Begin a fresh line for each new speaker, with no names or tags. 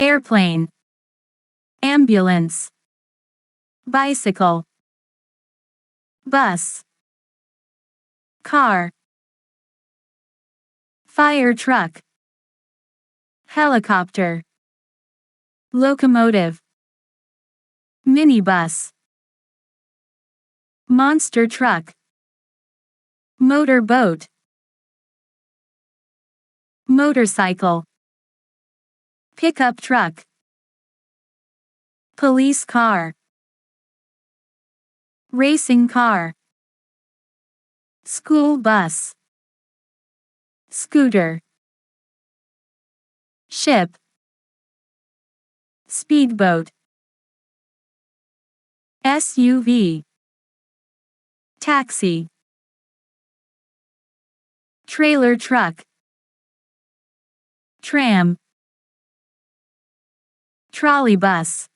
airplane, ambulance, bicycle, bus, car, fire truck, helicopter, locomotive, minibus, monster truck, motorboat, motorcycle, pickup truck, police car, racing car, school bus, scooter, ship, speedboat, SUV, taxi, trailer truck, tram, trolley bus.